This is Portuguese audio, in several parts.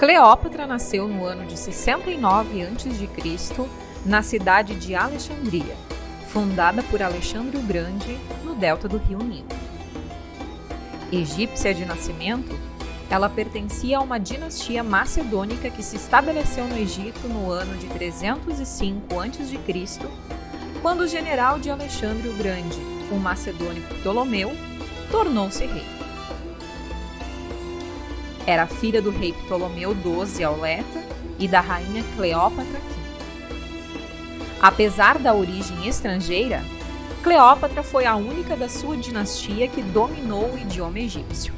Cleópatra nasceu no ano de 69 a.C., na cidade de Alexandria, fundada por Alexandre o Grande, no delta do rio Nilo. Egípcia de nascimento, ela pertencia a uma dinastia macedônica que se estabeleceu no Egito no ano de 305 a.C., quando o general de Alexandre o Grande, o macedônico Ptolomeu, tornou-se rei. Era filha do rei Ptolomeu XII Auleta e da rainha Cleópatra V. Apesar da origem estrangeira, Cleópatra foi a única da sua dinastia que dominou o idioma egípcio.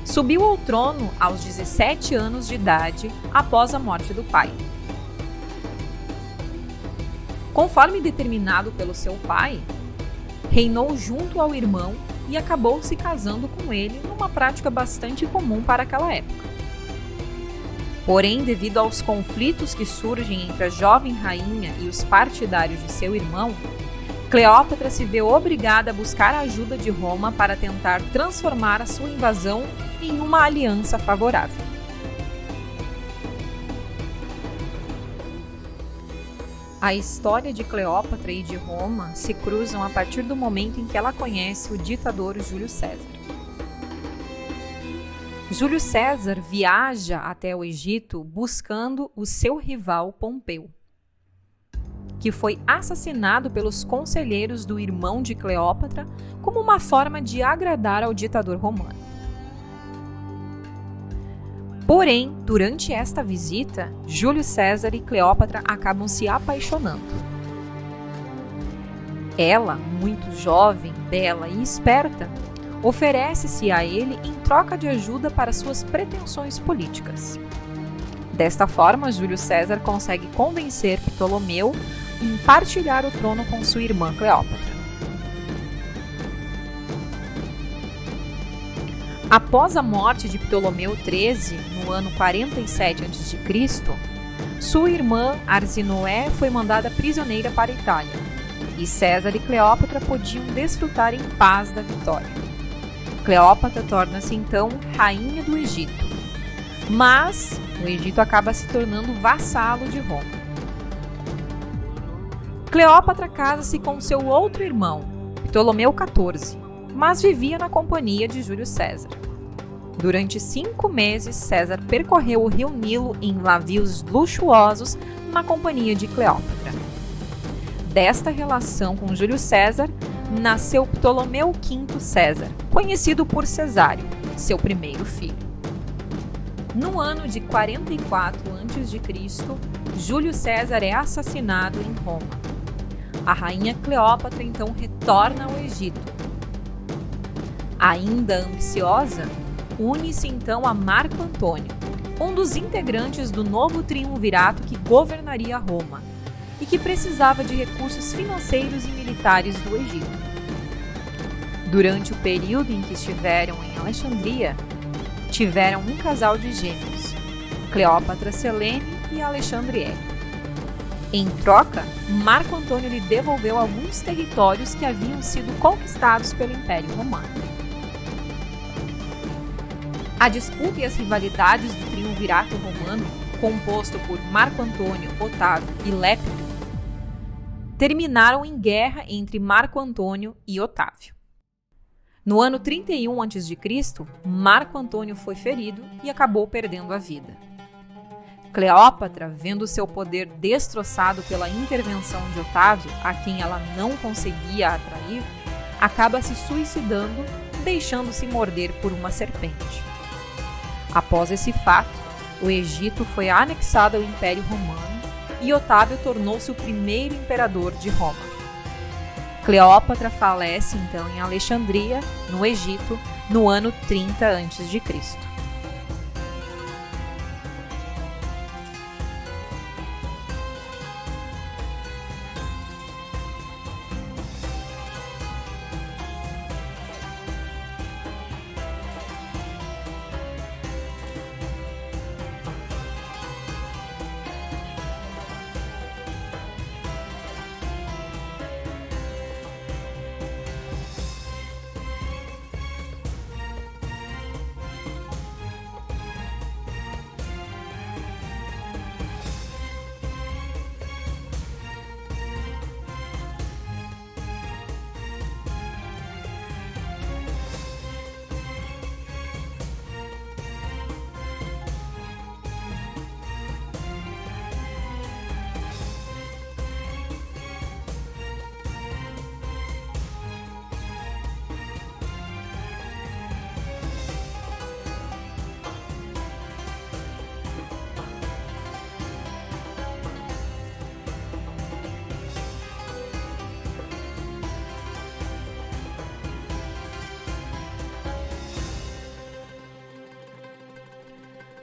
Subiu ao trono aos 17 anos de idade, após a morte do pai. Conforme determinado pelo seu pai, reinou junto ao irmão e acabou se casando com ele numa prática bastante comum para aquela época. Porém, devido aos conflitos que surgem entre a jovem rainha e os partidários de seu irmão, Cleópatra se vê obrigada a buscar a ajuda de Roma para tentar transformar a sua invasão em uma aliança favorável. A história de Cleópatra e de Roma se cruzam a partir do momento em que ela conhece o ditador Júlio César. Júlio César viaja até o Egito buscando o seu rival Pompeu, que foi assassinado pelos conselheiros do irmão de Cleópatra como uma forma de agradar ao ditador romano. Porém, durante esta visita, Júlio César e Cleópatra acabam se apaixonando. Ela, muito jovem, bela e esperta, oferece-se a ele em troca de ajuda para suas pretensões políticas. Desta forma, Júlio César consegue convencer Ptolomeu em partilhar o trono com sua irmã Cleópatra. Após a morte de Ptolomeu XIII, no ano 47 a.C., sua irmã Arsinoé foi mandada prisioneira para a Itália, e César e Cleópatra podiam desfrutar em paz da vitória. Cleópatra torna-se então rainha do Egito, mas o Egito acaba se tornando vassalo de Roma. Cleópatra casa-se com seu outro irmão, Ptolomeu XIV, mas vivia na companhia de Júlio César. Durante 5 meses, César percorreu o rio Nilo em navios luxuosos na companhia de Cleópatra. Desta relação com Júlio César, nasceu Ptolomeu V César, conhecido por Cesário, seu primeiro filho. No ano de 44 a.C., Júlio César é assassinado em Roma. A rainha Cleópatra então retorna ao Egito. Ainda ambiciosa, une-se então a Marco Antônio, um dos integrantes do novo triunvirato que governaria Roma e que precisava de recursos financeiros e militares do Egito. Durante o período em que estiveram em Alexandria, tiveram um casal de gêmeos, Cleópatra Selene e Alexandriele. Em troca, Marco Antônio lhe devolveu alguns territórios que haviam sido conquistados pelo Império Romano. A disputa e as rivalidades do triunvirato romano, composto por Marco Antônio, Otávio e Lépido, terminaram em guerra entre Marco Antônio e Otávio. No ano 31 a.C., Marco Antônio foi ferido e acabou perdendo a vida. Cleópatra, vendo seu poder destroçado pela intervenção de Otávio, a quem ela não conseguia atrair, acaba se suicidando, deixando-se morder por uma serpente. Após esse fato, o Egito foi anexado ao Império Romano e Otávio tornou-se o primeiro imperador de Roma. Cleópatra falece então em Alexandria, no Egito, no ano 30 a.C.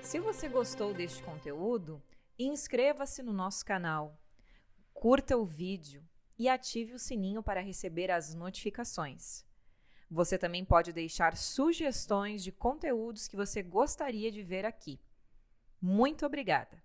Se você gostou deste conteúdo, inscreva-se no nosso canal, curta o vídeo e ative o sininho para receber as notificações. Você também pode deixar sugestões de conteúdos que você gostaria de ver aqui. Muito obrigada!